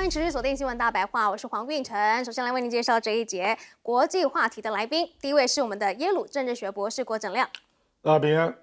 迎持续锁定新闻大白话，我是黄运成。首先来为您介绍这一节国际话题的来宾，第一位是我们的耶鲁政治学博士郭正亮，大家平安，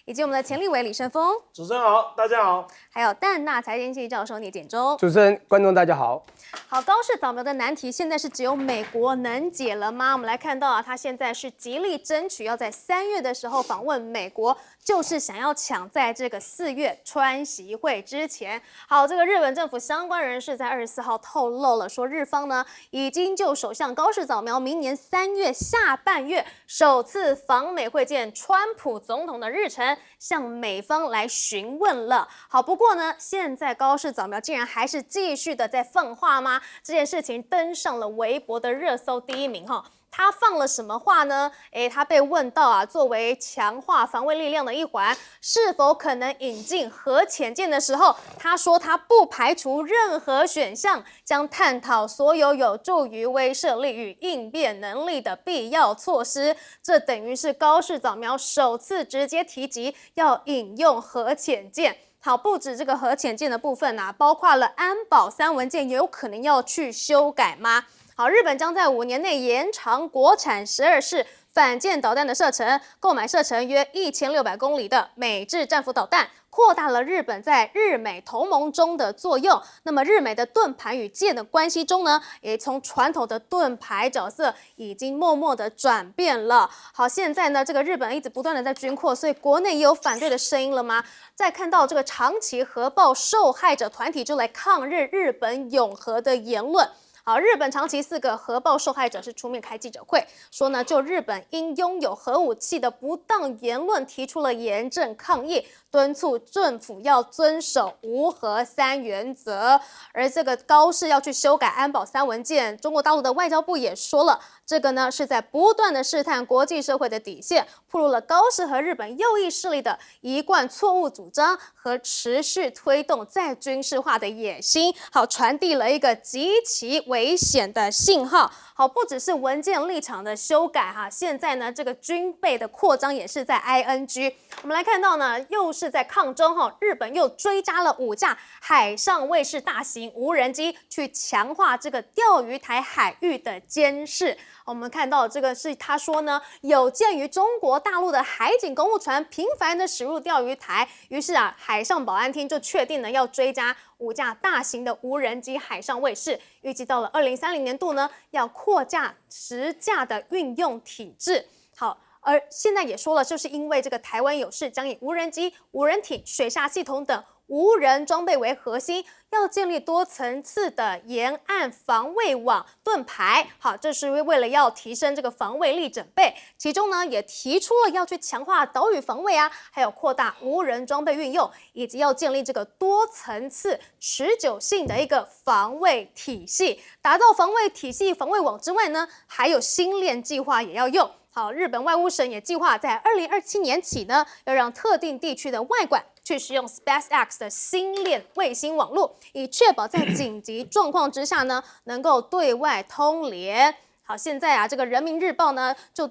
以及我们的前立委李胜峰，主持人好，大家好，还有淡大财经系教授聂简中。主持人、观众大家好。好，高市早苗的难题现在是只有美国能解了吗？我们来看到啊，他现在是极力争取要在3月的时候访问美国，就是想要抢在这个4月川习会之前。好，这个日本政府相关人士在24号透露了，说日方呢已经就首相高市早苗明年3月下半月首次访美会见川普总统的日程，向美方来询问了。好，不过呢，现在高市早苗竟然还是继续的在放话吗？这件事情登上了微博的热搜第1名哈。他放了什么话呢？他被问到啊，作为强化防卫力量的一环，是否可能引进核潜舰的时候，他说他不排除任何选项，将探讨所有有助于威慑力与应变能力的必要措施。这等于是高市早苗首次直接提及要引用核潜舰。好，不止这个核潜舰的部分啊，包括了安保3文件也有可能要去修改吗？好，日本将在5年内延长国产12式反舰导弹的射程，购买射程约1600公里的美制战斧导弹，扩大了日本在日美同盟中的作用。那么日美的盾牌与舰的关系中呢，也从传统的盾牌角色已经默默的转变了。好，现在呢，这个日本一直不断的在军扩，所以国内也有反对的声音了吗？再看到这个长崎核爆受害者团体就来抗日日本永和的言论。好，日本长崎4个核爆受害者是出面开记者会，说呢，就日本因拥有核武器的不当言论提出了严正抗议，敦促政府要遵守无核3原则。而这个高市要去修改安保3文件，中国大陆的外交部也说了，这个呢是在不断的试探国际社会的底线，暴露了高市和日本右翼势力的一贯错误主张和持续推动再军事化的野心。好，传递了一个极其危险的信号。好，不只是文件立场的修改哈，现在呢这个军备的扩张也是在 ING。我们来看到呢，又是在抗中哈，日本又追加了5架海上卫士大型无人机，去强化这个钓鱼台海域的监视。我们看到这个是他说呢，有鉴于中国大陆的海警公务船频繁的驶入钓鱼台，于是啊，海上保安厅就确定了要追加5架大型的无人机海上卫士，预计到了2030年度呢，要扩架10架的运用体制。好。而现在也说了，就是因为这个台湾有事，将以无人机、无人艇、水下系统等无人装备为核心，要建立多层次的沿岸防卫网盾牌。好，这是为了要提升这个防卫力整备。其中呢，也提出了要去强化岛屿防卫啊，还有扩大无人装备运用，以及要建立这个多层次、持久性的一个防卫体系。打造防卫体系、防卫网之外呢，还有星链计划也要用。好，日本外务省也计划在2027年起呢，要让特定地区的外管去使用 SpaceX 的星链卫星网络，以确保在紧急状况之下呢，能够对外通联。好，现在啊，这个人民日报呢，就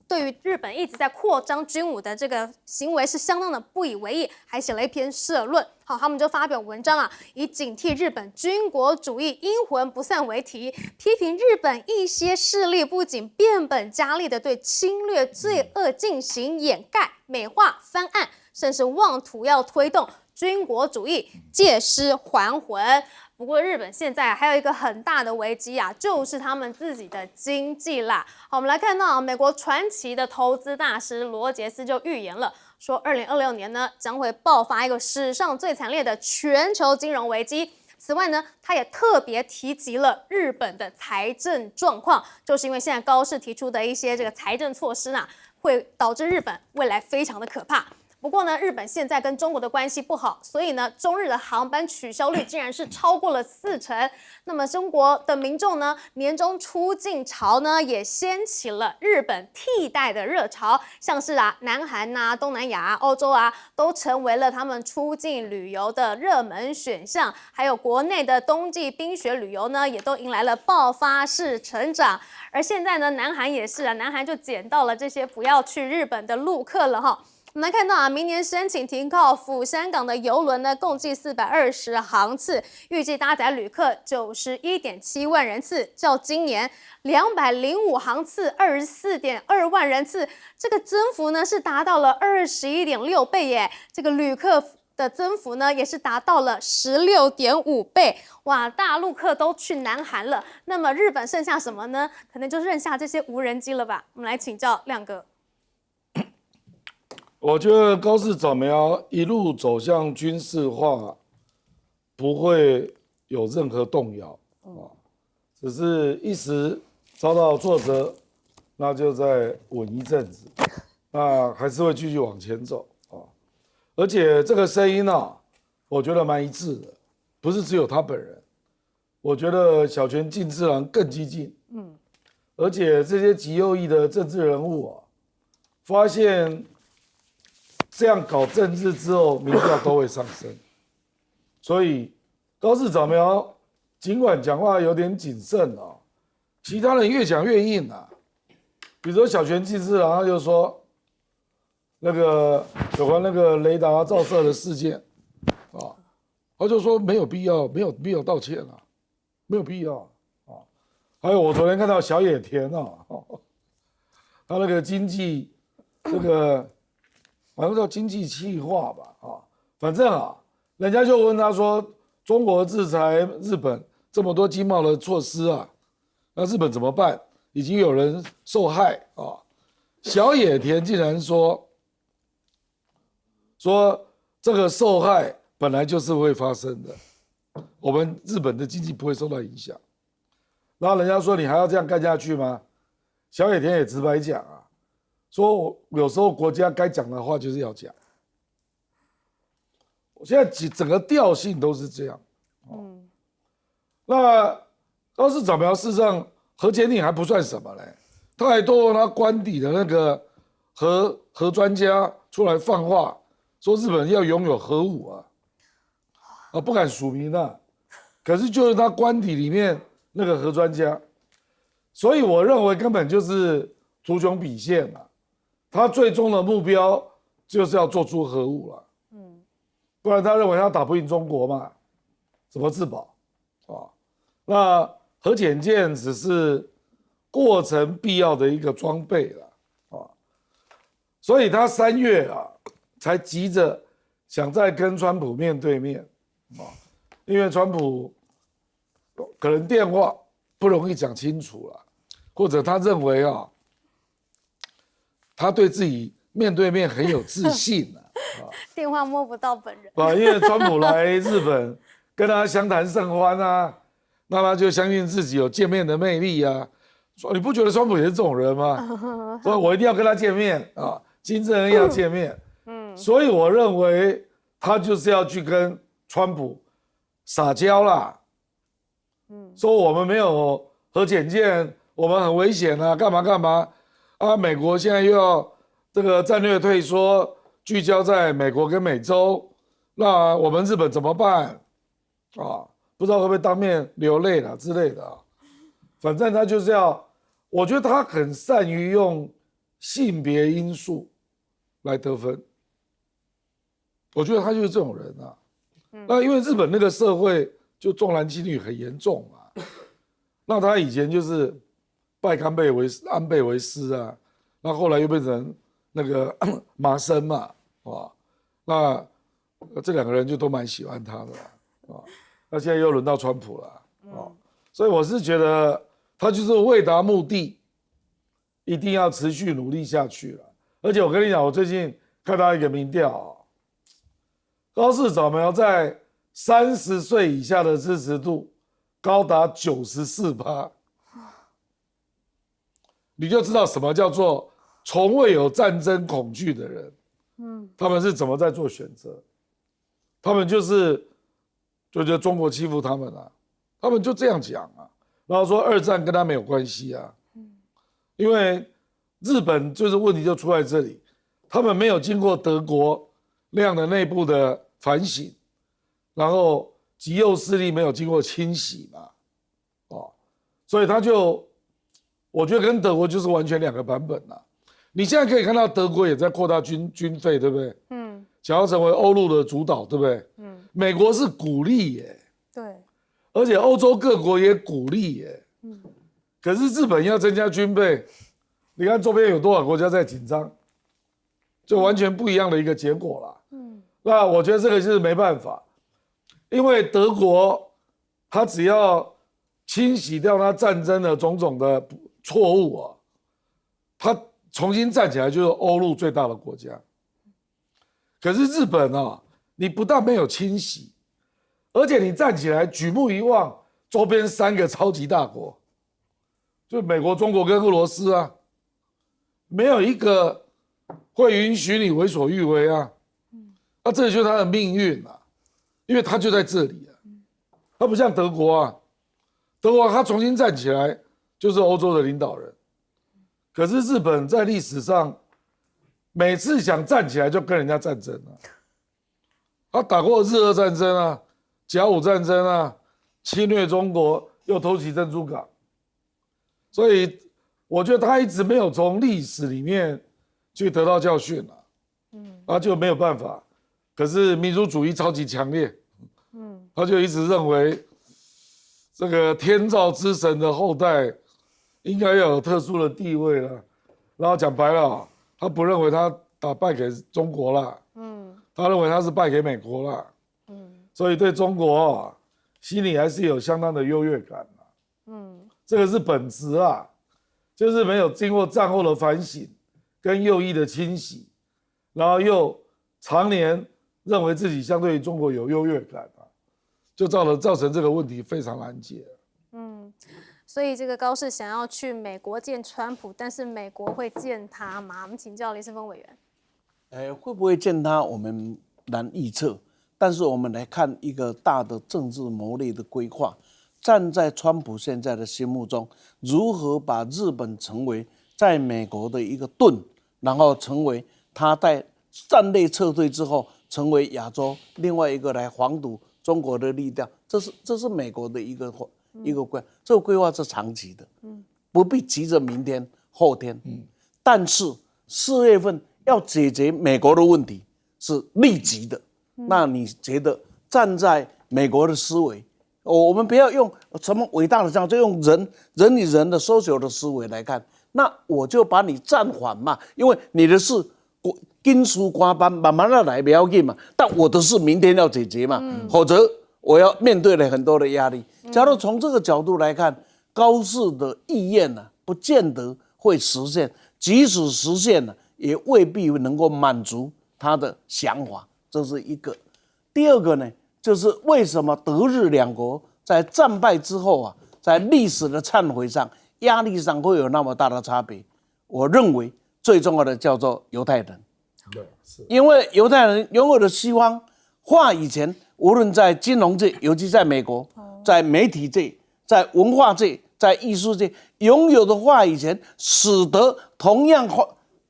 对于日本一直在扩张军武的这个行为是相当的不以为意，还写了一篇社论。好，他们就发表文章啊，以警惕日本军国主义阴魂不散为题，批评日本一些势力不仅变本加厉的对侵略罪恶进行掩盖、美化、翻案，甚至妄图要推动军国主义借尸还魂。不过日本现在还有一个很大的危机啊，就是他们自己的经济啦。好，我们来看到美国传奇的投资大师罗杰斯就预言了，说2026年呢将会爆发一个史上最惨烈的全球金融危机。此外呢，他也特别提及了日本的财政状况，就是因为现在高市提出的一些这个财政措施呢，会导致日本未来非常的可怕。不过呢，日本现在跟中国的关系不好，所以呢，中日的航班取消率竟然是超过了40%。那么中国的民众呢，年终出境潮呢，也掀起了日本替代的热潮，像是南韩啊、东南亚、欧洲啊，都成为了他们出境旅游的热门选项。还有国内的冬季冰雪旅游呢，也都迎来了爆发式成长。而现在呢，南韩也是南韩就捡到了这些不要去日本的陆客了哈。我们来看到啊，明年申请停靠釜山港的邮轮呢，共计420航次，预计搭载旅客91.7万人次，较今年205航次24.2万人次，这个增幅呢是达到了21.6倍耶。这个旅客的增幅呢也是达到了16.5倍。哇，大陆客都去南韩了，那么日本剩下什么呢？可能就剩下这些无人机了吧？我们来请教亮哥。我觉得高市早苗一路走向军事化，不会有任何动摇啊，只是一时遭到挫折，那就再稳一阵子，那还是会继续往前走啊。而且这个声音啊，我觉得蛮一致的，不是只有他本人，我觉得小泉进次郎更激进，而且这些极右翼的政治人物啊，发现这样搞政治之后，民调都会上升。所以高市早苗尽管讲话有点谨慎啊，其他人越讲越硬啊。比如说小泉进次郎，他就说那个有关那个雷达照射的事件啊，他就说没有必要，没有必要道歉啊，没有必要啊。还有我昨天看到小野田啊，他那个经济这个。好像叫经济气化吧，反正啊，人家就问他说，中国制裁日本这么多经贸的措施啊，那日本怎么办？已经有人受害啊。小野田竟然说这个受害本来就是会发生的，我们日本的经济不会受到影响。然后人家说你还要这样干下去吗？小野田也直白讲啊。说我有时候国家该讲的话就是要讲，我现在整个调性都是这样。那高市早苗事实上核潜艇还不算什么嘞，他还动用他官邸的那个核专家出来放话，说日本要拥有核武啊，不敢署名啊，可是就是他官邸里面那个核专家，所以我认为根本就是图穷匕见啊。他最终的目标就是要做出核武了，不然他认为他打不赢中国嘛，怎么自保啊？那核潜舰只是过程必要的一个装备了啊，所以他3月啊才急着想再跟川普面对面啊，因为川普可能电话不容易讲清楚了，或者他认为啊。他对自己面对面很有自信电话摸不到本人因为川普来日本跟他相谈甚欢啊，那他就相信自己有见面的魅力啊。说你不觉得川普也是这种人吗？所以我一定要跟他见面啊，金正恩要见面。所以我认为他就是要去跟川普撒娇啦。说我们没有核潜舰，我们很危险啊，干嘛干嘛。美国现在又要这个战略退缩，聚焦在美国跟美洲，那我们日本怎么办？不知道会不会当面流泪了之类的。反正他就是要，我觉得他很善于用性别因素来得分。我觉得他就是这种人啊。那因为日本那个社会就重男轻女很严重嘛，那他以前就是拜安倍为师啊，那后来又变成那个麻生嘛，那这2个人就都蛮喜欢他的那现在又轮到川普了所以我是觉得他就是为达目的，一定要持续努力下去了。而且我跟你讲，我最近看到一个民调高市早苗在30岁以下的支持度高达94%。你就知道什么叫做从未有战争恐惧的人，他们是怎么在做选择？他们就觉得中国欺负他们他们就这样讲然后说2战跟他没有关系因为日本就是问题就出在这里，他们没有经过德国那样的内部的反省，然后极右势力没有经过清洗嘛，所以他就。我觉得跟德国就是完全2个版本你现在可以看到德国也在扩大军费，对不对？想要成为欧陆的主导，对不对？美国是鼓励耶，对，而且欧洲各国也鼓励耶，可是日本要增加军备，你看周边有多少国家在紧张，就完全不一样的一个结果啦。那我觉得这个就是没办法，因为德国他只要清洗掉他战争的种种的错误啊，他重新站起来就是欧陆最大的国家。可是日本啊，你不但没有清洗，而且你站起来举目一望，周边3个超级大国，就美国、中国跟俄罗斯啊，没有一个会允许你为所欲为啊。那这就是他的命运啊，因为他就在这里啊。他不像德国啊，德国他重新站起来就是欧洲的领导人。可是日本在历史上每次想站起来就跟人家战争啊，他打过日俄战争啊、甲午战争啊，侵略中国又偷袭珍珠港，所以我觉得他一直没有从历史里面去得到教训啊，他就没有办法。可是民族主义超级强烈，他就一直认为这个天照之神的后代应该要有特殊的地位了，然后讲白了，他不认为他打败给中国了，他认为他是败给美国了，所以对中国啊，心里还是有相当的优越感这个是本质啊，就是没有经过战后的反省跟右翼的清洗，然后又常年认为自己相对于中国有优越感就造成这个问题非常难解。所以这个高市想要去美国见川普，但是美国会见他吗？我们请教林世峰委员。会不会见他，我们难预测。但是我们来看一个大的政治谋略的规划，站在川普现在的心目中，如何把日本成为在美国的一个盾，然后成为他在战略撤退之后，成为亚洲另外一个来防堵中国的力量，这是美国的一个规划，这个规划是长期的，不必急着明天后天。但是4月份要解决美国的问题是立即的。那你觉得站在美国的思维，我们不要用什么伟大的想法，就用人与人的social的思维来看，那我就把你暂缓嘛，因为你的事紧事关班，慢慢的来不要紧嘛。但我的事明天要解决嘛，否则我要面对了很多的压力。假如从这个角度来看，高市的意愿不见得会实现，即使实现了，也未必能够满足他的想法，这是一个。第二个呢，就是为什么德日两国在战败之后在历史的忏悔上、压力上会有那么大的差别？我认为最重要的叫做犹太人。因为犹太人拥有的西方话语权，无论在金融界，尤其在美国，在媒体界、在文化界、在艺术界拥有的话语权，使得同样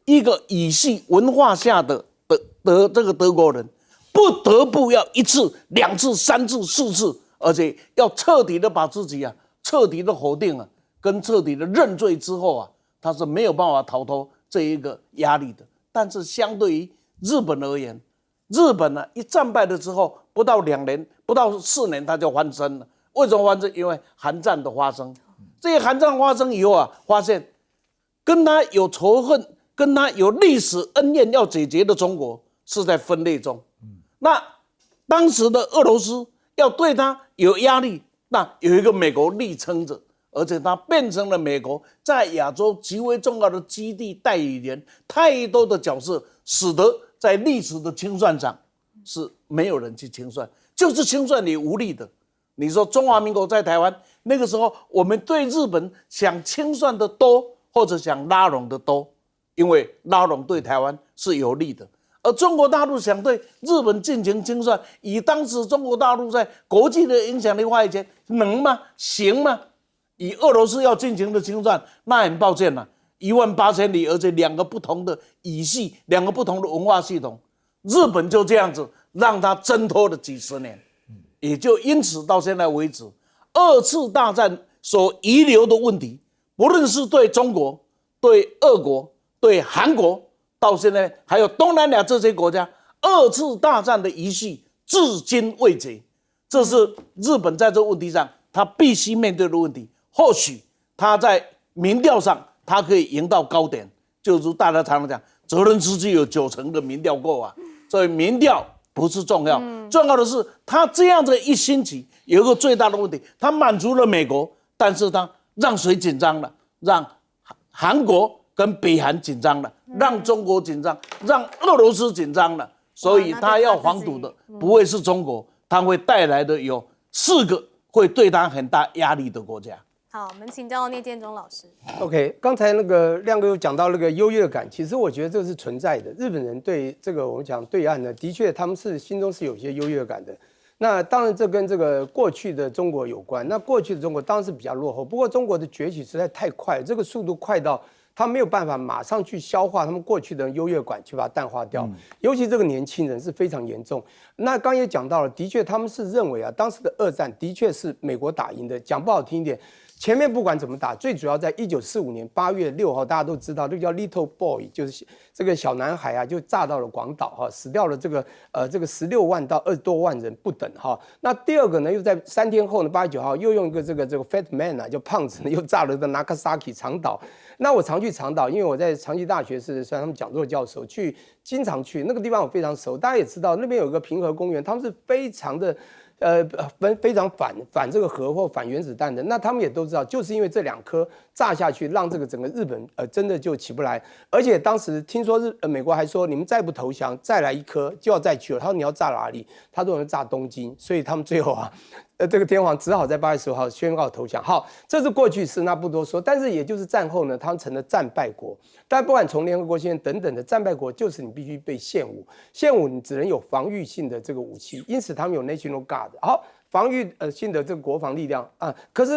一个语系文化下的这个德国人，不得不要1次、2次、3次、4次，而且要彻底的把自己彻底的否定跟彻底的认罪之后他是没有办法逃脱这一个压力的。但是相对于日本而言，日本一战败了之后，不到2年、不到4年，他就翻身了。为什么翻身？因为韩战的发生。这些韩战发生以后发现跟他有仇恨、跟他有历史恩怨要解决的中国是在分裂中。那当时的俄罗斯要对他有压力，那有一个美国力撑着。而且它变成了美国在亚洲极为重要的基地代理人，太多的角色，使得在历史的清算上是没有人去清算，就是清算你无力的。你说中华民国在台湾那个时候，我们对日本想清算的多，或者想拉拢的多，因为拉拢对台湾是有利的。而中国大陆想对日本进行清算，以当时中国大陆在国际的影响力话语权，能吗？行吗？以俄罗斯要进行的清算，那很抱歉18000里，而且2个不同的语系，2个不同的文化系统，日本就这样子让他挣脱了几十年，也就因此到现在为止，2次大战所遗留的问题，不论是对中国、对俄国、对韩国到现在还有东南亚这些国家，2次大战的遗绪至今未解。这是日本在这个问题上他必须面对的问题。或许他在民调上他可以赢到高点，就如大家常常讲，泽连斯基有90%的民调过啊，所以民调不是重要，重要的是他这样的一兴起有一个最大的问题，他满足了美国，但是他让谁紧张了？让韩国跟北韩紧张了，让中国紧张，让俄罗斯紧张了，所以他要防堵的不会是中国，他会带来的有4个会对他很大压力的国家。好，我们请教聂建中老师。OK， 刚才那个亮哥有讲到那个优越感，其实我觉得这是存在的。日本人对这个我们讲对岸呢，的确他们是心中是有些优越感的。那当然这跟这个过去的中国有关。那过去的中国当然是比较落后，不过中国的崛起实在太快了，这个速度快到他没有办法马上去消化他们过去的优越感，去把它淡化掉。尤其这个年轻人是非常严重。那刚也讲到了，的确他们是认为啊，当时的2战的确是美国打赢的。讲不好听一点，前面不管怎么打，最主要在1945年8月6号，大家都知道，这个叫 Little Boy， 就是这个小男孩啊，就炸到了广岛哈，死掉了这个16万到20多万人不等哈。那第二个呢，又在3天后呢，8月9号又用一个这个 Fat Man 啊，就胖子呢，又炸了个 Nagasaki 长岛。那我常去长岛，因为我在长崎大学是算他们讲座教授，经常去那个地方，我非常熟。大家也知道，那边有一个平和公园，他们是非常的。非常反这个核或反原子弹的，那他们也都知道，就是因为这2颗炸下去，让这个整个日本真的就起不来。而且当时听说美国还说，你们再不投降，再来1颗就要再去了。他说你要炸哪里？他说炸东京，所以他们最后啊。这个天皇只好在8月15号宣告投降。好，这是过去式，那不多说。但是也就是战后呢，他们成了战败国。但不管从联合国宪等等的战败国，就是你必须被献武，献武你只能有防御性的这个武器，因此他们有 National Guard。好。防御性的这个国防力量啊，可是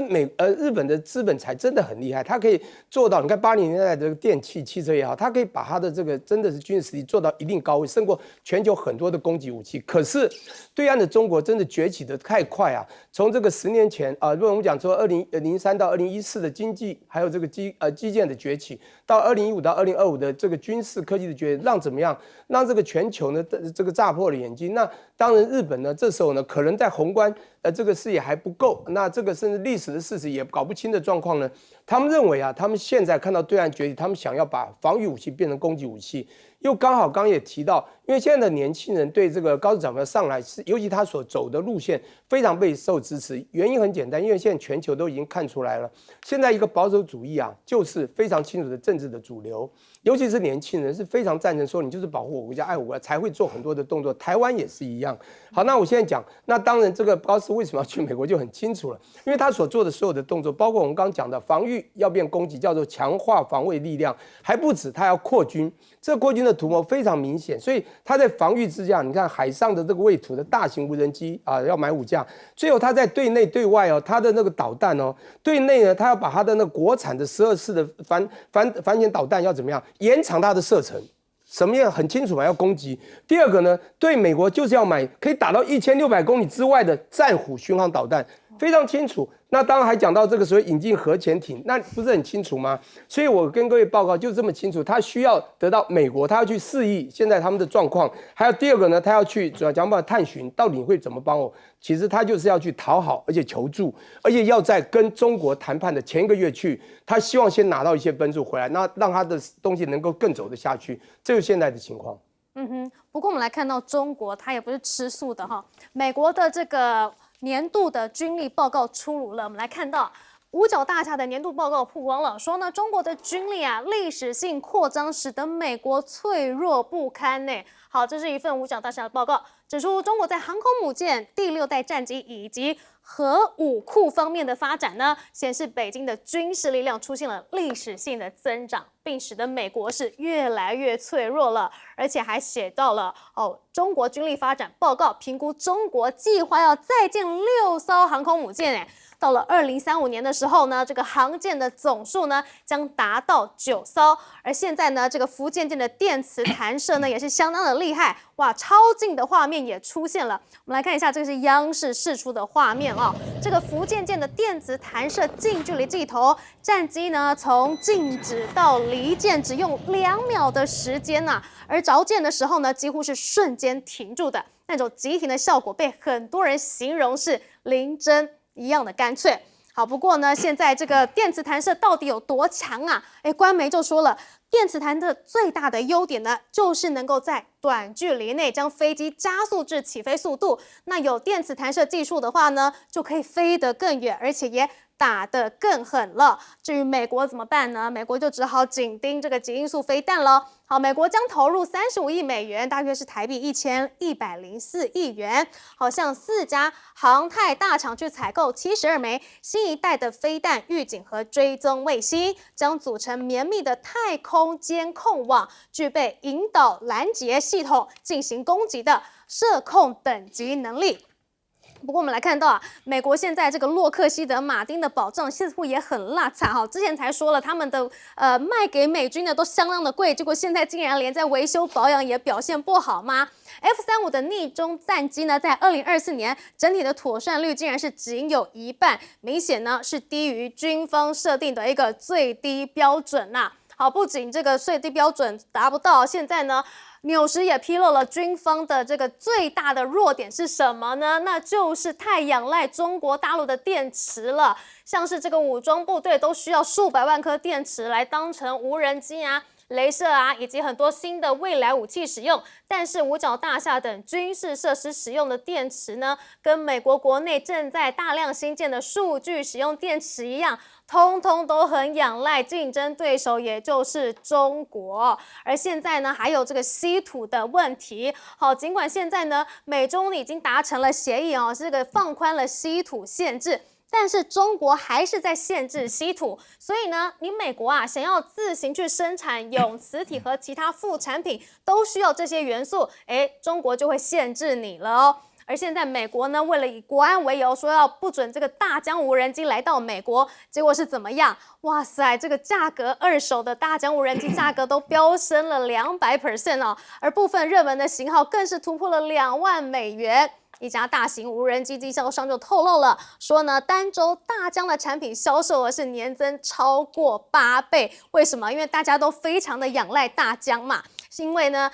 日本的资本才真的很厉害，它可以做到，你看80年代的这个电器汽车也好，它可以把它的这个真的是军事实力做到一定高位，胜过全球很多的攻击武器。可是对岸的中国真的崛起的太快啊！从这个10年前啊，如果我们讲说2003到2014的经济还有这个基建的崛起，到2015到2025的这个军事科技的崛起，让怎么样？让这个全球呢这个炸破了眼睛。那当然日本呢这时候呢可能在宏观这个视野还不够，那这个甚至历史的事实也搞不清的状况呢，他们认为啊，他们现在看到对岸崛起，他们想要把防御武器变成攻击武器，又刚好刚也提到，因为现在的年轻人对这个高市长要上来，尤其他所走的路线非常备受支持，原因很简单，因为现在全球都已经看出来了，现在一个保守主义啊，就是非常清楚的政治的主流，尤其是年轻人是非常赞成说你就是保护我国家、爱我国家，才会做很多的动作，台湾也是一样。好，那我现在讲，那当然这个高市为什么要去美国就很清楚了，因为他所做的所有的动作，包括我们刚刚讲的防御要变攻击，叫做强化防卫力量，还不止，他要扩军，这个扩军的图谋非常明显，所以他在防御之下，你看海上的这个卫土的大型无人机啊，要买5架，最后他在对内对外哦，他的那个导弹哦，对内呢，他要把他的那国产的12式的反潜导弹要怎么样延长它的射程。什么样很清楚嘛？要攻击。第二个呢，对美国就是要买可以打到1600公里之外的战虎巡航导弹，非常清楚。那当然还讲到这个所谓引进核潜艇，那不是很清楚吗？所以我跟各位报告就这么清楚，他需要得到美国，他要去示意现在他们的状况。还有第二个呢，他要去主要讲办法探寻到底你会怎么帮我。其实他就是要去讨好，而且求助，而且要在跟中国谈判的前1个月去，他希望先拿到一些分数回来，那让他的东西能够更走得下去，这就是现在的情况。不过我们来看到中国，它也不是吃素的哈。美国的这个年度的军力报告出炉了，我们来看到五角大厦的年度报告曝光了，说呢中国的军力啊历史性扩张，使得美国脆弱不堪呢。好，这是一份五角大厦的报告，指出中国在航空母舰、第6代战机以及核武库方面的发展呢，显示北京的军事力量出现了历史性的增长，并使得美国是越来越脆弱了。而且还写到了中国军力发展报告评估，中国计划要再建6艘航空母舰，到了2035年的时候呢，这个航舰的总数呢将达到9艘。而现在呢，这个福建舰的电磁弹射呢也是相当的厉害，哇，超近的画面也出现了。我们来看一下，这个是央视释出的画面哦。这个福建舰的电磁弹射近距离镜头，战机呢从静止到离舰只用2秒的时间呐，而着舰的时候呢，几乎是瞬间停住的。那种急停的效果被很多人形容是零针一样的干脆。好，不过呢，现在这个电磁弹射到底有多强啊？官媒就说了，电磁弹射最大的优点呢，就是能够在短距离内将飞机加速至起飞速度。那有电磁弹射技术的话呢，就可以飞得更远，而且也打得更狠了。至于美国怎么办呢？美国就只好紧盯这个极音速飞弹了。好，美国将投入35亿美元，大约是台币1104亿元，好，向4家航太大厂去采购72枚新一代的飞弹预警和追踪卫星，将组成绵密的太空监控网，具备引导拦截系统进行攻击的射控等级能力。不过我们来看到啊，美国现在这个洛克希德马丁的保障似乎也很落惨哈。之前才说了，他们的卖给美军的都相当的贵，结果现在竟然连在维修保养也表现不好吗？ F-35的逆中战机呢，在2024年整体的妥善率竟然是仅有1半，明显呢是低于军方设定的一个最低标准呐。好，不仅这个最低标准达不到，现在呢，纽时也披露了军方的这个最大的弱点是什么呢？那就是太仰赖中国大陆的电池了。像是这个武装部队都需要数百万颗电池来当成无人机啊、雷射啊，以及很多新的未来武器使用。但是五角大厦等军事设施使用的电池呢，跟美国国内正在大量新建的数据使用电池一样，通通都很仰赖竞争对手，也就是中国。而现在呢，还有这个稀土的问题。好，尽管现在呢，美中已经达成了协议哦，这个放宽了稀土限制。但是中国还是在限制稀土，所以呢，你美国啊想要自行去生产永磁体和其他副产品，都需要这些元素，中国就会限制你了哦。而现在美国呢，为了以国安为由，说要不准这个大疆无人机来到美国，结果是怎么样？哇塞，这个价格二手的大疆无人机价格都飙升了200% 哦，而部分热门的型号更是突破了2万美元。一家大型无人机经销商就透露了，说呢，单周大疆的产品销售额是年增超过8倍。为什么？因为大家都非常的仰赖大疆嘛。是因为呢，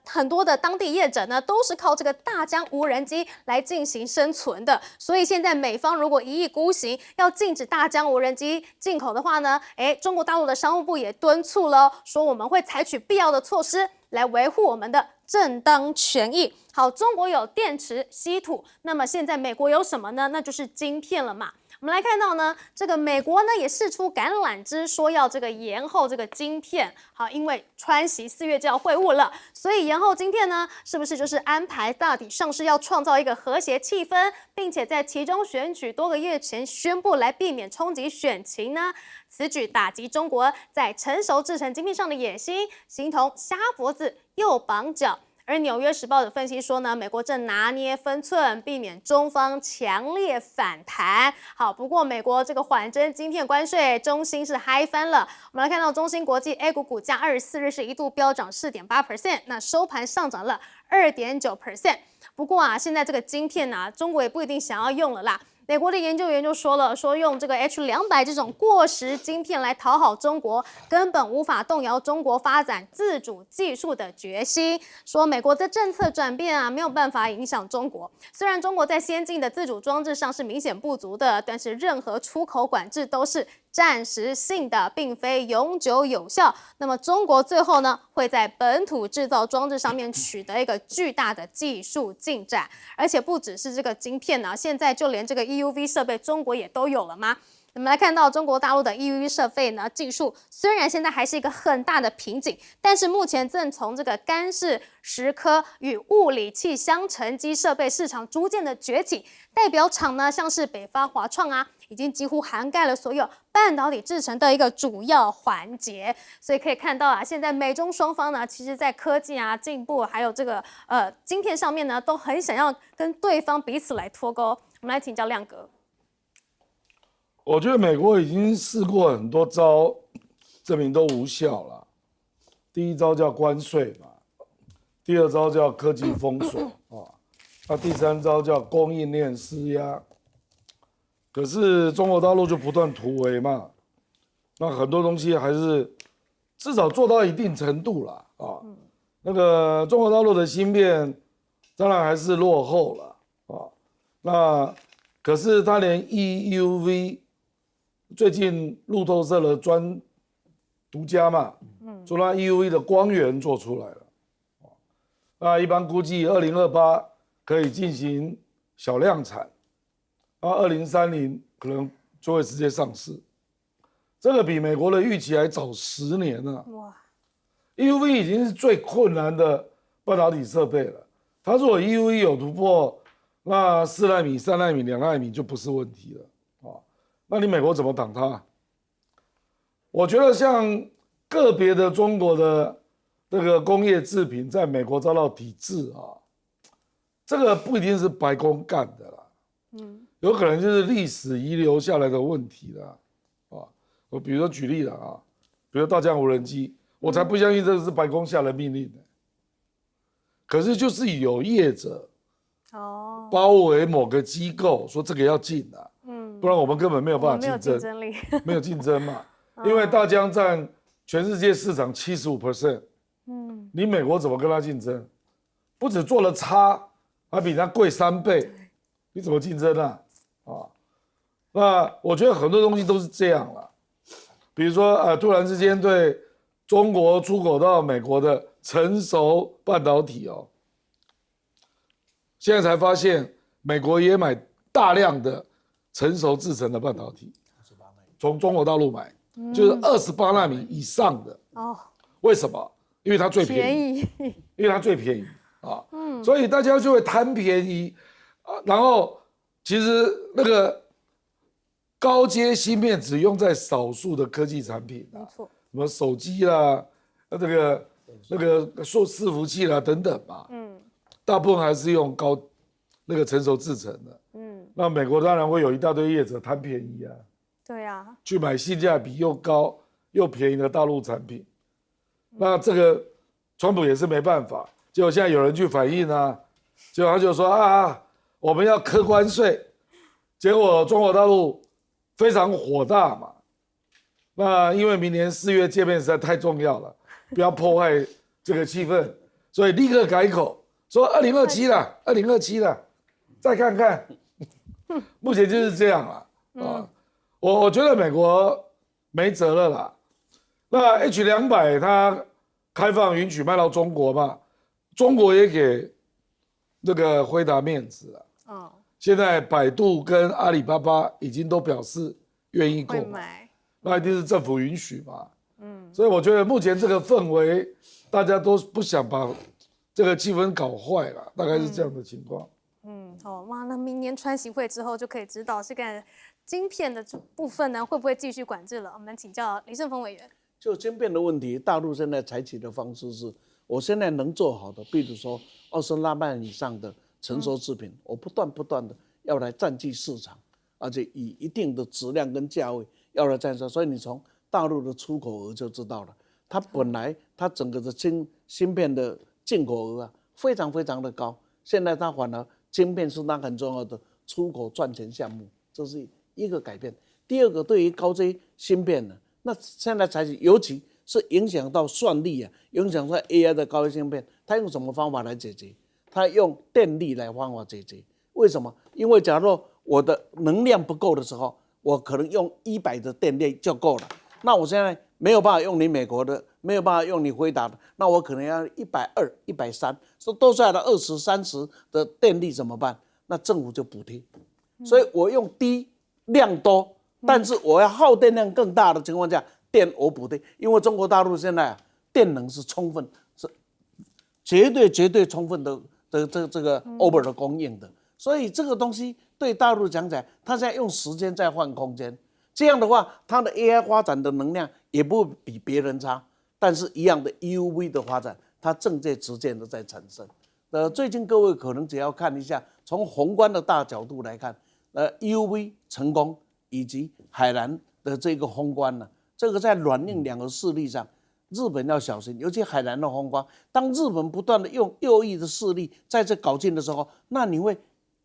很多的当地业者呢都是靠这个大疆无人机来进行生存的，所以现在美方如果一意孤行要禁止大疆无人机进口的话呢，中国大陆的商务部也敦促了，说我们会采取必要的措施来维护我们的正当权益。好，中国有电池、稀土，那么现在美国有什么呢？那就是晶片了嘛。我们来看到呢，这个美国呢也释出橄榄枝，说要这个延后这个晶片。好，因为川习4月就要会晤了，所以延后晶片呢，是不是就是安排大体上是要创造一个和谐气氛，并且在其中选举多个月前宣布来避免冲击选情呢？此举打击中国在成熟制程晶片上的野心，形同瞎脖子又绑脚。而《纽约时报》的分析说呢，美国正拿捏分寸，避免中方强烈反弹。好，不过美国这个缓征晶片关税，中芯是嗨翻了。我们来看到中芯国际 A 股股价24日是一度飙涨4.8%，那收盘上涨了2.9%。不过啊，现在这个晶片啊，中国也不一定想要用了啦。美国的研究员就说了，说用这个 H200这种过时晶片来讨好中国，根本无法动摇中国发展自主技术的决心。说美国的政策转变啊，没有办法影响中国。虽然中国在先进的自主装置上是明显不足的，但是任何出口管制都是暂时性的，并非永久有效。那么中国最后呢，会在本土制造装置上面取得一个巨大的技术进展，而且不只是这个晶片呢，现在就连这个 EUV 设备，中国也都有了吗？我们来看到中国大陆的 EUV 设备呢，技术虽然现在还是一个很大的瓶颈，但是目前正从这个干式蚀刻与物理器相乘机设备市场逐渐的崛起，代表厂呢像是北方华创啊，已经几乎涵盖了所有半导体制程的一个主要环节。所以可以看到啊，现在美中双方呢，其实在科技啊进步，还有这个晶片上面呢，都很想要跟对方彼此来脱钩。我们来请教亮哥。我觉得美国已经试过很多招，证明都无效了。第一招叫关税嘛，第二招叫科技封锁啊，那第三招叫供应链施压。可是中国大陆就不断突围嘛，那很多东西还是至少做到一定程度了啊。那个中国大陆的芯片当然还是落后了啊。那可是它连 EUV 最近路透社的独家嘛，就让 EUV 的光源做出来了。那一般估计2028可以进行小量产，那2030可能就会直接上市。这个比美国的预期还早10年呢。哇 ！EUV 已经是最困难的半导体设备了。它如果 EUV 有突破，那4奈米、3奈米、2奈米就不是问题了啊。那你美国怎么挡它？我觉得像个别的中国的这个工业制品在美国遭到抵制啊，这个不一定是白宫干的啦，有可能就是历史遗留下来的问题啦，啊，我比如说举例了啊，比如大疆无人机，我才不相信这是白宫下的命令呢。可是就是有业者包围某个机构，说这个要进啊，不然我们根本没有办法竞争，没有竞争嘛，因为大疆占全世界市场75%，你美国怎么跟他竞争？不止做了差，还比他贵3倍，你怎么竞争啊？那我觉得很多东西都是这样了，比如说突然之间对中国出口到美国的成熟半导体哦，现在才发现美国也买大量的成熟制成的半导体，从中国大陆买，就是28奈米以上的。为什么？因为它最便宜，因为它最便宜啊。所以大家就会贪便宜啊。然后其实那个高阶芯片只用在少数的科技产品啊，什么手机啦，那个伺服器啦等等嘛。大部分还是用那个成熟制成的。那美国当然会有一大堆业者贪便宜啊。对啊，去买性价比又高又便宜的大陆产品。那这个川普也是没办法，结果现在有人去反映啊，结果他就说我们要课关税，结果中国大陆非常火大嘛。那因为明年4月见面实在太重要了，不要破坏这个气氛，所以立刻改口说2027了，2027了，再看看。目前就是这样了我觉得美国没辙了啦。那 H200它开放允许卖到中国嘛，中国也给那个辉达面子了。现在百度跟阿里巴巴已经都表示愿意购买，那一定是政府允许嘛。所以我觉得目前这个氛围，大家都不想把这个气氛搞坏了，大概是这样的情况。哇，那明年川习会之后就可以知道这个晶片的部分呢，会不会继续管制了？我们请教李正峰委员。就晶片的问题，大陆现在采取的方式是，我现在能做好的，比如说20纳米以上的成熟制品，我不断的要来占据市场，而且以一定的质量跟价位要来占据。所以你从大陆的出口额就知道了，它本来它整个的芯片的进口额非常的高，现在它反而晶片是它很重要的出口赚钱项目，这是一个改变。第二个，对于高阶芯片呢，那现在采取，尤其是影响到算力影响到 AI 的高阶芯片，它用什么方法来解决？它用电力来方法解决。为什么？因为假如我的能量不够的时候，我可能用100的电力就够了。那我现在没有办法用你美国的，没有办法用你辉达的，那我可能要120、130，说多出来的20、30的电力怎么办？那政府就补贴。所以我用低量多，但是我要耗电量更大的情况下，电我补贴。因为中国大陆现在电能是充分，是绝对充分的这个 over 的供应的。所以这个东西对大陆讲起来，他现在用时间在换空间。这样的话，它的 AI 发展的能量也不会比别人差，但是一样的 EUV 的发展，它正在逐渐的在产生。最近各位可能只要看一下，从宏观的大角度来看，EUV 成功以及海南的这个封关呢，这个在软硬两个势力上，日本要小心，尤其海南的封关，当日本不断的用右翼的势力在这搞进的时候，那你会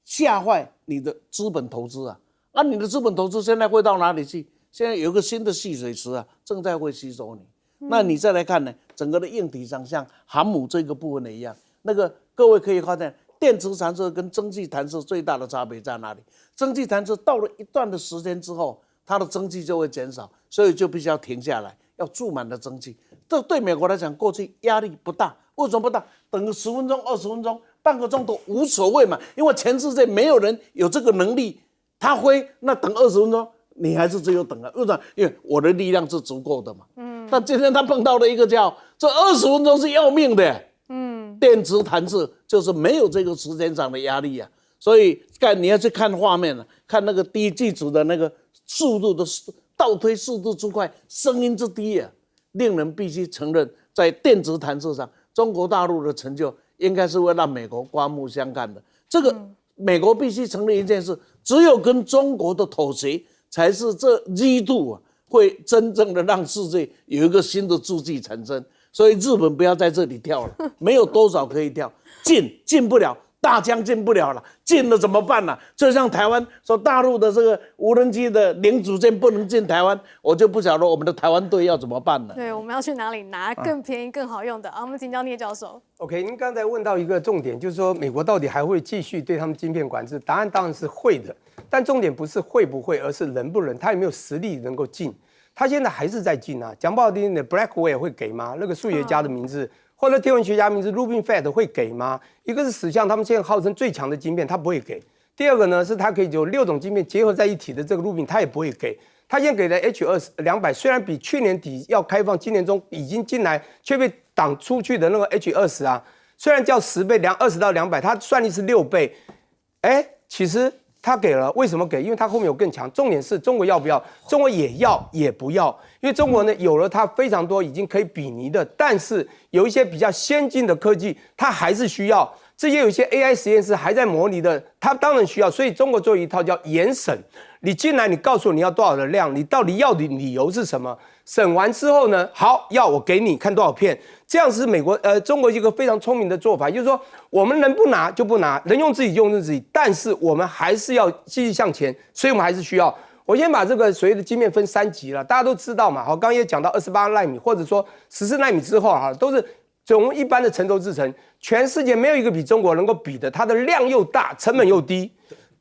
吓坏你的资本投资啊！那你的资本投资现在会到哪里去？现在有一个新的蓄水池啊，正在会吸收你。那你再来看呢，整个的硬体上，像航母这个部分的一样，那个各位可以发现，电磁弹射跟蒸汽弹射最大的差别在哪里？蒸汽弹射到了一段的时间之后，它的蒸汽就会减少，所以就必须要停下来，要注满的蒸汽。这对美国来讲，过去压力不大，为什么不大？等个10分钟、20分钟、半个钟头无所谓嘛，因为全世界没有人有这个能力，他挥那等20分钟。你还是只有等啊？为什么？因为我的力量是足够的嘛。但今天他碰到了一个叫这20分钟是要命的。电磁弹射就是没有这个时间上的压力啊。所以你要去看画面了，看那个第一机组的那个速度的倒推速度之快，声音之低啊，令人必须承认，在电磁弹射上，中国大陆的成就应该是会让美国刮目相看的。这个美国必须承认一件事，只有跟中国的妥协。才是这力度啊，会真正的让世界有一个新的足迹产生。所以日本不要在这里跳了，没有多少可以跳，进不了，大疆进不了了，进了怎么办呢？就像台湾说大陆的这个无人机的零组件不能进台湾，我就不晓得我们的台湾队要怎么办呢？对，我们要去哪里拿更便宜、更好用的？我们请教聂教授。OK， 您刚才问到一个重点，就是说美国到底还会继续对他们晶片管制？答案当然是会的。但重点不是会不会，而是能不能，他有没有实力能够进？他现在还是在进啊。讲不好听的 ，Blackwell 会给吗？那个数学家的名字，或者天文学家名字 Rubin Fat 会给吗？一个是史上他们现在号称最强的晶片，他不会给。第二个呢，是他可以有6种晶片结合在一起的这个 Rubin， 他也不会给。他现在给的 H200，虽然比去年底要开放，今年中已经进来，却被挡出去的那个 H20啊，虽然叫10倍，20到200，它算力是6倍。其实。他给了，为什么给？因为他后面有更强。重点是中国要不要？中国也要，也不要。因为中国呢有了它非常多已经可以比拟的，但是有一些比较先进的科技，它还是需要。这些有一些 AI 实验室还在模拟的，它当然需要。所以中国做一套叫严审，你进来，你告诉我你要多少的量，你到底要的理由是什么？审完之后呢，好，要我给你看多少片。这样是中国一个非常聪明的做法，就是说我们能不拿就不拿，能用自己就用自己，但是我们还是要继续向前，所以我们还是需要。我先把这个所谓的晶片分3级了，大家都知道嘛。好，刚刚也讲到28奈米，或者说14奈米之后哈，都是从一般的成熟制程，全世界没有一个比中国能够比的，它的量又大，成本又低。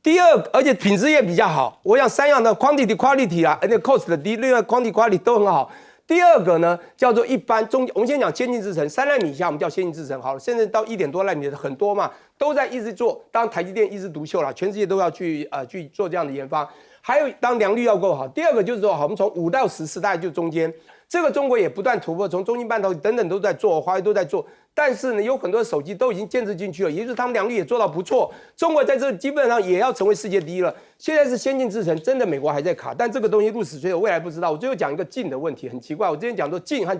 第二，而且品质也比较好。我想3样的 quantity quality 啊，而且 cost 的低，另外 quantity quality 都很好。第二个呢，叫做一般我们先讲先进制程，3奈米以下我们叫先进制程，好了，现在到1点多奈米的很多嘛，都在一直做。当然台积电一枝独秀了，全世界都要去做这样的研发。还有当良率要够好。第二个就是说，好，我们从5到14大概就中间，这个中国也不断突破，从中芯半导体等等都在做，华为都在做。但是呢，有很多的手机都已经建制进去了，也就是他们良率也做到不错。中国在这基本上也要成为世界第一了。现在是先进制程，真的美国还在卡，但这个东西入死水手，未来不知道。我最后讲一个禁的问题，很奇怪。我之前讲说禁和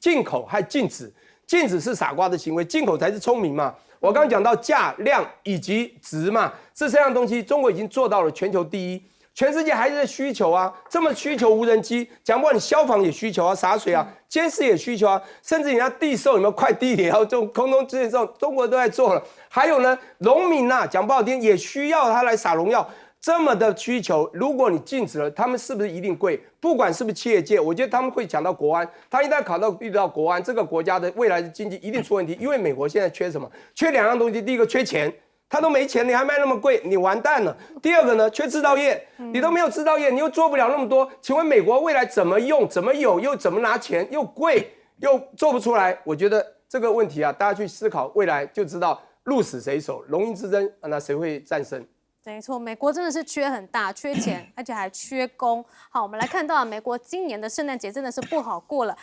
进口和禁止，禁止是傻瓜的行为，进口才是聪明嘛。我刚刚讲到价、量以及值嘛，这3样东西，中国已经做到了全球第一。全世界还是在需求啊，这么需求无人机，讲不好你消防也需求啊，洒水啊，监视也需求啊，甚至人家地售有没有快递也要做空中接送，中国都在做了。还有呢，农民啊，讲不好听也需要他来撒农药，这么的需求，如果你禁止了，他们是不是一定贵？不管是不是企业界，我觉得他们会讲到国安，他一旦遇到国安，这个国家的未来的经济一定出问题，因为美国现在缺什么？缺2样东西，第一个缺钱。他都没钱，你还卖那么贵，你完蛋了。第二个呢，缺制造业，你都没有制造业，你又做不了那么多。请问美国未来怎么用？怎么有？又怎么拿钱？又贵，又做不出来。我觉得这个问题啊，大家去思考，未来就知道鹿死谁手，龙鹰之争，那谁会战胜？没错，美国真的是缺很大，缺钱，而且还缺工。好，我们来看到啊，美国今年的圣诞节真的是不好过了，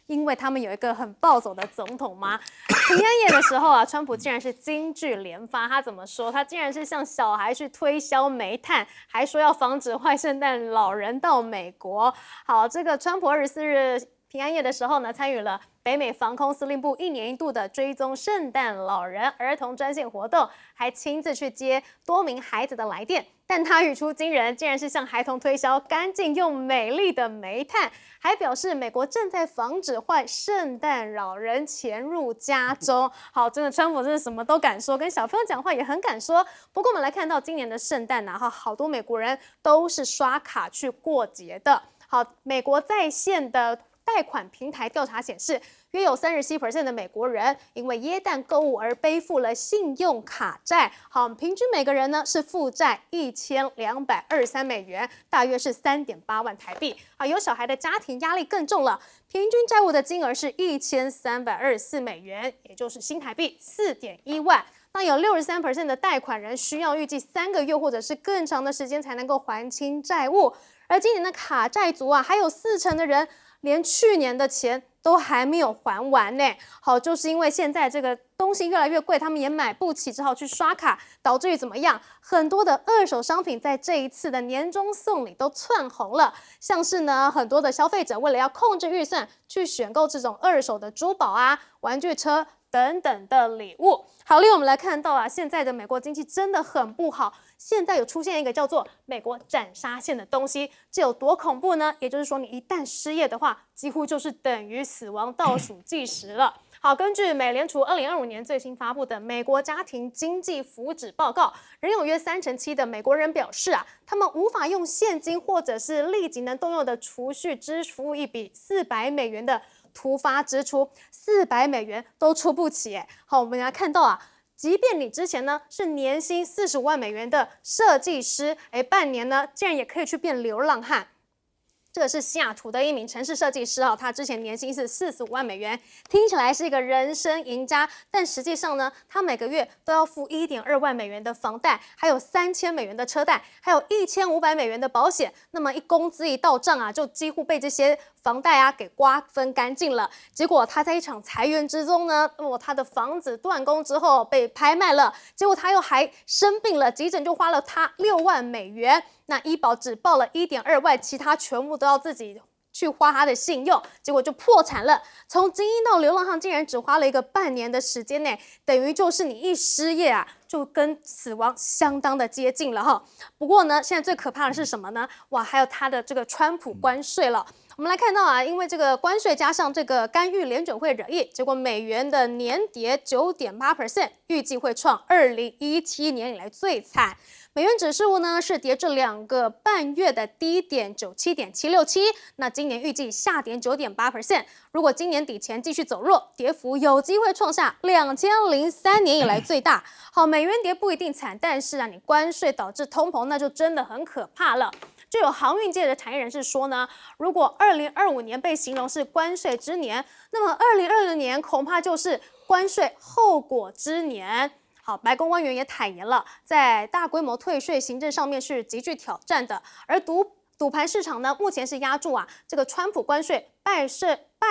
因为他们有一个很暴走的总统嘛。平安夜的时候啊，川普竟然是金句连发，他怎么说？他竟然是向小孩去推销煤炭，还说要防止坏圣诞老人到美国。好，这个川普24日平安夜的时候呢，参与了北美防空司令部1年1度的追踪圣诞老人儿童专线活动，还亲自去接多名孩子的来电。但他语出惊人，竟然是向孩童推销干净又美丽的煤炭，还表示美国正在防止坏圣诞老人潜入家中。好，真的川普真的什么都敢说，跟小朋友讲话也很敢说。不过我们来看到今年的圣诞啊，好多美国人都是刷卡去过节的。好，美国在线的贷款平台调查显示，约有37% 的美国人因为耶诞购物而背负了信用卡债。好，平均每个人呢是负债1223美元，大约是3.8万台币。啊，有小孩的家庭压力更重了，平均债务的金额是1324美元，也就是新台币4.1万。那有63% 的贷款人需要预计3个月或者是更长的时间才能够还清债务。而今年的卡债族啊，还有40%的人连去年的钱都还没有还完呢。好，就是因为现在这个东西越来越贵，他们也买不起，只好去刷卡，导致于怎么样？很多的二手商品在这一次的年终送礼都窜红了，像是呢很多的消费者为了要控制预算，去选购这种二手的珠宝啊、玩具车等等的礼物。好，另外我们来看到啊，现在的美国经济真的很不好。现在有出现一个叫做美国斩杀线的东西，这有多恐怖呢？也就是说，你一旦失业的话，几乎就是等于死亡倒数计时了。好，根据美联储2025年最新发布的美国家庭经济福祉报告，仍有约7%的美国人表示啊，他们无法用现金或者是立即能动用的储蓄支付一笔400美元的突发支出，400美元都出不起。好，我们来看到啊。即便你之前呢是年薪45万美元的设计师，半年呢竟然也可以去变流浪汉。这个是西雅图的一名城市设计师啊，他之前年薪是45万美元，听起来是一个人生赢家，但实际上呢，他每个月都要付1.2万美元的房贷，还有3000美元的车贷，还有1500美元的保险。那么工资一到账啊，就几乎被这些房贷啊给瓜分干净了。结果他在一场裁员之中呢，他的房子断供之后被拍卖了，结果他又还生病了，急诊就花了他6万美元。那医保只报了1.2万，其他全部都要自己去花他的信用，结果就破产了。从精英到流浪汉，竟然只花了一个半年的时间内，等于就是你一失业啊，就跟死亡相当的接近了哈。不过呢，现在最可怕的是什么呢？哇，还有他的这个川普关税了。我们来看到啊，因为这个关税加上这个干预联准会惹议，结果美元的年跌9.8%，预计会创2017年以来最惨。美元指数呢是跌至2个半月的低点97.767，那今年预计下跌9.8%。如果今年底前继续走弱，跌幅有机会创下2003年以来最大。好，美元跌不一定惨，但是啊，你关税导致通膨，那就真的很可怕了。就有航运界的产业人士说呢，如果2025年被形容是关税之年，那么2026年恐怕就是关税后果之年。好，白宫官员也坦言了，在大规模退税行政上面是极具挑战的，而赌盘市场呢，目前是压住啊这个川普关税败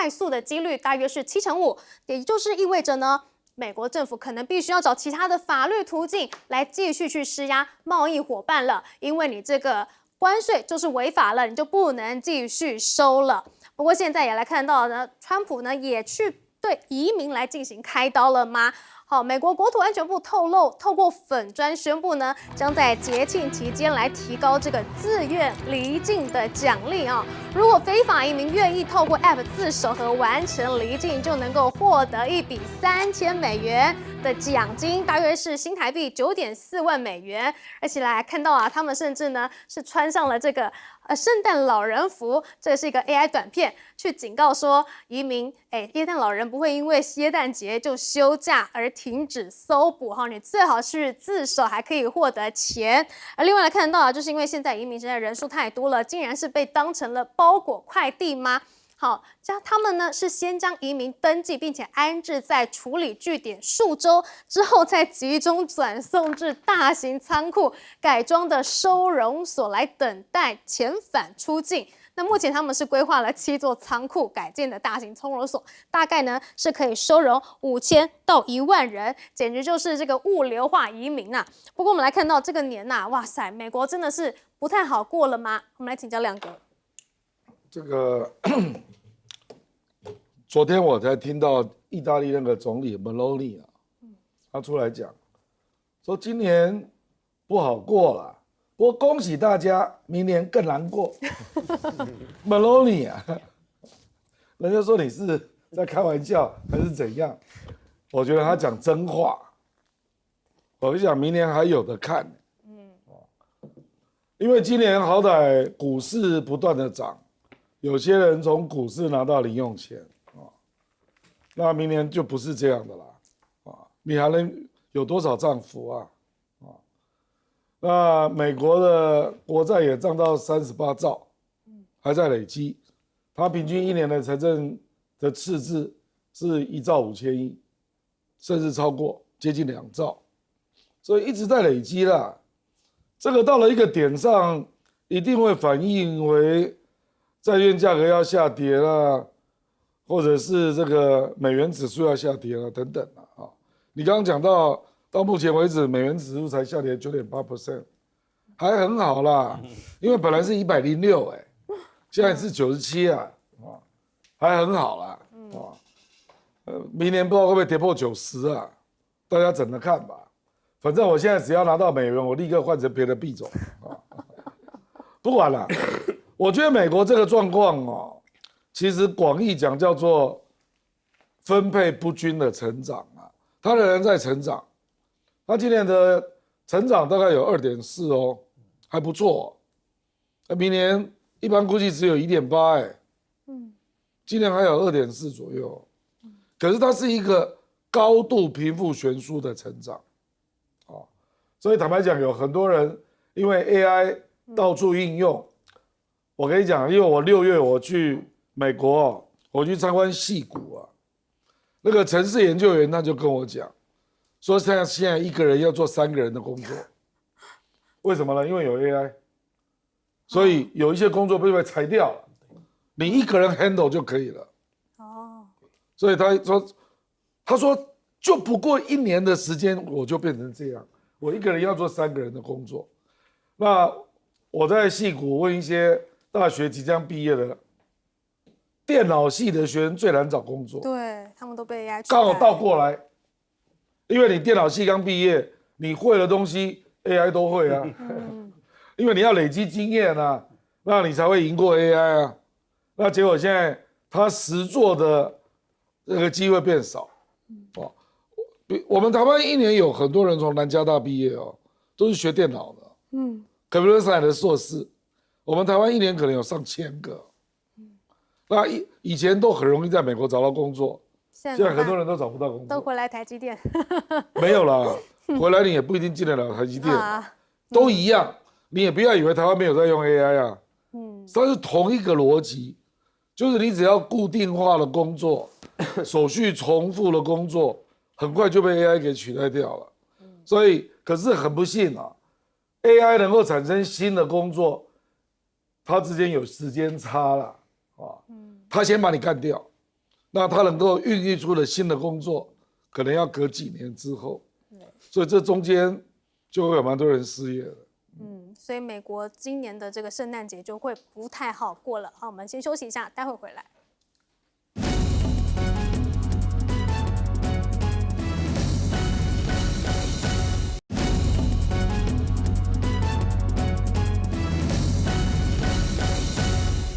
诉的几率大约是75%，也就是意味着呢，美国政府可能必须要找其他的法律途径来继续去施压贸易伙伴了，因为你这个关税就是违法了，你就不能继续收了。不过现在也来看到呢，川普呢也去对移民来进行开刀了吗？好，美国国土安全部透露，透过粉专宣布呢，将在节庆期间来提高这个自愿离境的奖励啊。如果非法移民愿意透过 App 自首和完成离境，就能够获得一笔3000美元的奖金，大约是新台币9.4万美元。而且来看到啊，他们甚至呢是穿上了这个圣诞老人服，这是一个 AI 短片，去警告说移民，耶诞老人不会因为耶诞节就休假而停止搜捕哈，你最好是自首，还可以获得钱。而另外来看到啊，就是因为现在移民现在人数太多了，竟然是被当成了包裹快递吗？好，他们呢是先将移民登记，并且安置在处理据点数周之后，再集中转送至大型仓库改装的收容所来等待遣返出境。那目前他们是规划了7座仓库改建的大型收容所，大概呢是可以收容5000到1万人，简直就是这个物流化移民啊。不过我们来看到这个年呐，哇塞，美国真的是不太好过了吗？我们来请教亮哥。这个昨天我才听到意大利那个总理 Meloni 啊，他出来讲说今年不好过了，不过恭喜大家，明年更难过。Meloni 啊，人家说你是在开玩笑还是怎样？我觉得他讲真话。我就想明年还有的看。因为今年好歹股市不断的涨，有些人从股市拿到零用钱啊，那明年就不是这样的啦啊，你还能有多少涨幅啊？那美国的国债也涨到38兆，还在累积，它平均一年的财政的赤字是1兆5千亿，甚至超过接近2兆，所以一直在累积啦。这个到了一个点上，一定会反映为债券价格要下跌啦，或者是这个美元指数要下跌啦，等等啊。你刚刚讲到目前为止，美元指数才下跌9.8%，还很好啦，因为本来是106现在是97啊，还很好啦明年不知道会不会跌破90啊，大家整着看吧。反正我现在只要拿到美元，我立刻换成别的币种不管了。我觉得美国这个状况其实广义讲叫做分配不均的成长啊，它仍然在成长，它今年的成长大概有2.4还不错明年一般估计只有1.8今年还有2.4左右可是它是一个高度贫富悬殊的成长所以坦白讲，有很多人因为 AI 到处应用。我跟你讲，因为我6月我去美国我去参观矽谷那个城市研究员他就跟我讲，说现在一个人要做3个人的工作，为什么呢？因为有 AI， 所以有一些工作被裁掉了，你一个人 handle 就可以了。所以他说就不过1年的时间，我就变成这样。我一个人要做3个人的工作，那我在矽谷问一些大学即将毕业的电脑系的学生最难找工作，对他们都被 AI 取代。刚好倒过来，因为你电脑系刚毕业，你会的东西 AI 都会啊，因为你要累积经验啊，那你才会赢过 AI 啊。那结果现在他实作的这个机会变少，我们台湾1年有很多人从南加大毕业都是学电脑的，Computer Science 的硕士，我们台湾1年可能有上千个，那以前都很容易在美国找到工作，现在很多人都找不到工作，都回来台积电，没有啦，回来你也不一定进得了台积电，都一样，你也不要以为台湾没有在用 AI 啊，它是同一个逻辑，就是你只要固定化的工作，手续重复的工作。很快就被 AI 给取代掉了，所以可是很不幸AI 能够产生新的工作，它之间有时间差了它先把你干掉，那它能够孕育出的新的工作，可能要隔几年之后，所以这中间就会有蛮多人失业的。所以美国今年的这个圣诞节就会不太好过了。好，我们先休息一下，待会回来。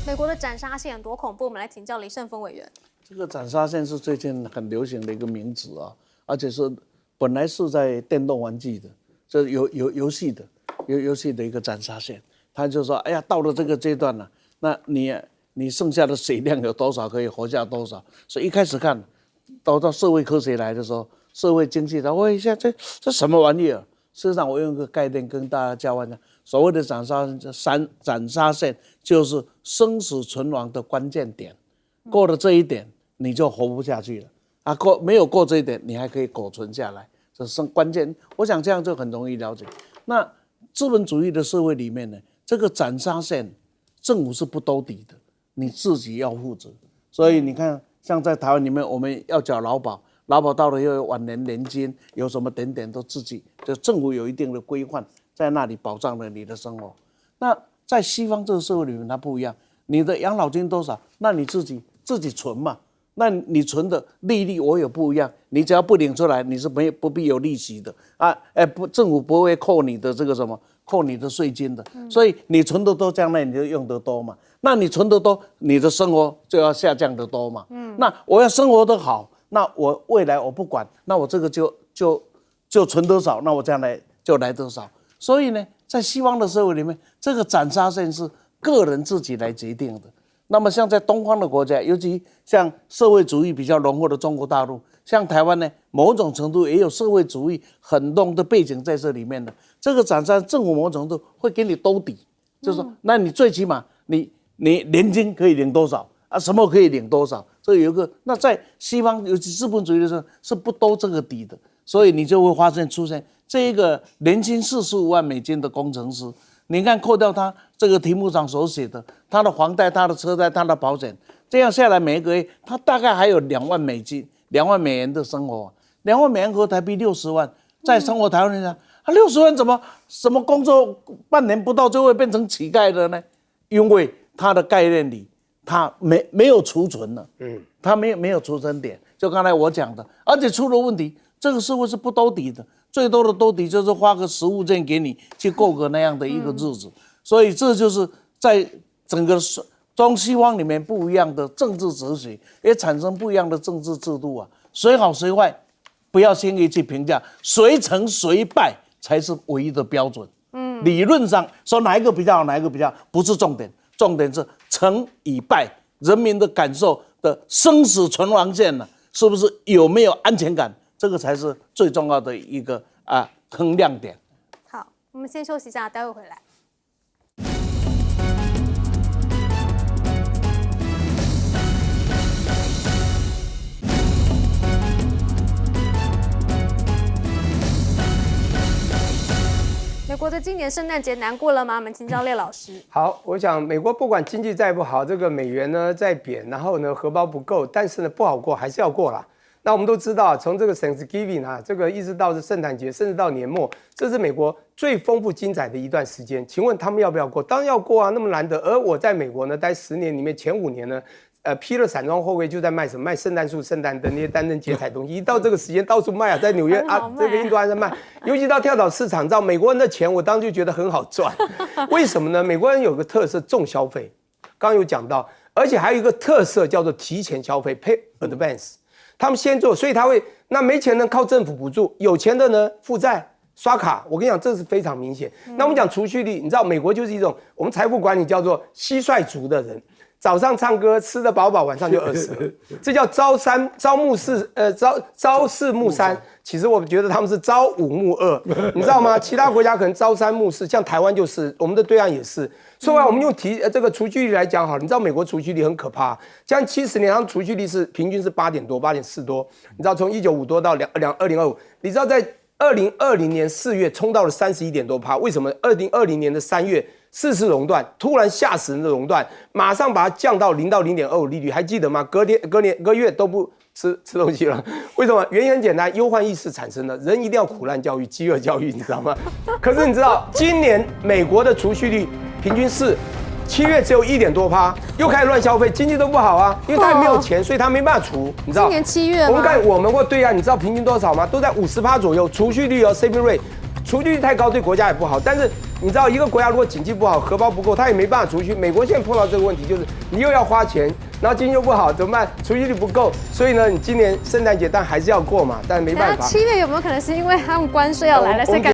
美国的斩杀线多恐怖？我们来请教李胜峰委员。这个斩杀线是最近很流行的一个名词而且是本来是在电动玩具的，这游戏的一个斩杀线。他就说，哎呀，到了这个阶段了，那你剩下的水量有多少，可以活下多少。所以一开始看，到社会科学来的时候，社会经济，问一下这什么玩意儿？事实上，我用一个概念跟大家交换一下。所谓的斩杀线，就是生死存亡的关键点。过了这一点，你就活不下去了没有过这一点，你还可以苟存下来，这是关键。我想这样就很容易了解。那资本主义的社会里面呢，这个斩杀线，政府是不兜底的，你自己要负责。所以你看，像在台湾里面，我们要缴劳保。劳保到了又有晚年年金，有什么点点都自己，就政府有一定的规范，在那里保障了你的生活。那在西方这个社会里面，它不一样，你的养老金多少，那你自己存嘛，那你存的利率我有不一样，你只要不领出来，你是不必有利息的啊，政府不会扣你的这个什么，扣你的税金的，所以你存得多，将来你就用得多嘛。那你存得多，你的生活就要下降得多嘛。那我要生活得好，那我未来我不管，那我这个就存多少，那我将来就来多少。所以呢，在西方的社会里面，这个斩杀线是个人自己来决定的。那么像在东方的国家，尤其像社会主义比较浓厚的中国大陆，像台湾呢，某种程度也有社会主义很浓的背景在这里面的。这个斩杀政府某种程度会给你兜底，就是说，那你最起码你年金可以领多少啊？什么可以领多少？这有一个，那在西方尤其资本主义的时候是不兜这个底的，所以你就会发现出现这一个年薪45万美金的工程师。你看，扣掉他这个题目上所写的，他的房贷、他的车贷、他的保险，这样下来每个月他大概还有2万美金、2万美元的生活。2万美元合台币60万，在生活台湾人讲，他60万怎么什么工作半年不到就会变成乞丐的呢？因为他的概念里，他没有储存了，他没有储存点，就刚才我讲的，而且出了问题，这个社会是不兜底的。最多的兜底就是花个15件给你去过个那样的一个日子，所以这就是在整个中西方里面不一样的政治哲学，也产生不一样的政治制度啊。谁好谁坏，不要轻易去评价，谁成谁败才是唯一的标准。理论上说哪一个比较好，哪一个比较好不是重点，重点是成与败，人民的感受的生死存亡线呢，是不是有没有安全感？这个才是最重要的一个衡量点。好，我们先休息一下，待会回来。美国的今年圣诞节难过了吗？我们请教列老师。好，我想美国不管经济再不好，这个美元呢在贬，然后呢荷包不够，但是呢不好过还是要过啦。那我们都知道，从这个 Thanksgiving 这个一直到是圣诞节，甚至到年末，这是美国最丰富精彩的一段时间。请问他们要不要过？当然要过啊，那么难得。而我在美国呢，待10年里面，前5年呢，披了散装货柜就在卖什么？卖圣诞树、圣诞灯那些单灯节彩东西。一到这个时间，到处卖啊，在纽约这个印度安在卖，尤其到跳蚤市场，你知道美国人的钱，我当时就觉得很好赚。为什么呢？美国人有个特色，重消费，刚刚有讲到，而且还有一个特色叫做提前消费 （pay advance）。他们先做，所以他会那没钱呢靠政府补助，有钱的呢负债刷卡。我跟你讲，这是非常明显。那我们讲储蓄率，你知道美国就是一种我们财富管理叫做蟋蟀族的人，早上唱歌吃得饱饱，晚上就饿死了，这叫朝四暮三。其实我觉得他们是朝五暮二，你知道吗？其他国家可能朝三暮四，像台湾就是，我们的对岸也是。所以我们用这个储蓄率来讲好了，你知道美国储蓄率很可怕，像70年，他们储蓄率是平均是8点多，8.4多。你知道从1950多到2025，你知道在2020年4月冲到了31点多%，为什么？2020年的3月4次熔断，突然吓死人的熔断，马上把它降到0到0.25利率，还记得吗？隔月都不吃东西了，为什么？原因很简单，忧患意识产生了，人一定要苦难教育、饥饿教育，你知道吗？可是你知道，今年美国的储蓄率平均是7月只有1点多%，又开始乱消费，经济都不好啊，因为他也没有钱，所以他没办法储，你知道？今年7月吗？我们看我们或对岸，你知道平均多少吗？都在50%左右，储蓄率saving rate。储蓄率太高对国家也不好，但是你知道一个国家如果经济不好，荷包不够，他也没办法储蓄。美国现在碰到这个问题，就是你又要花钱，然后经济又不好，怎么办？储蓄率不够，所以呢，你今年圣诞节但还是要过嘛，但没办法。7月有没有可能是因为他们关税要来了，所以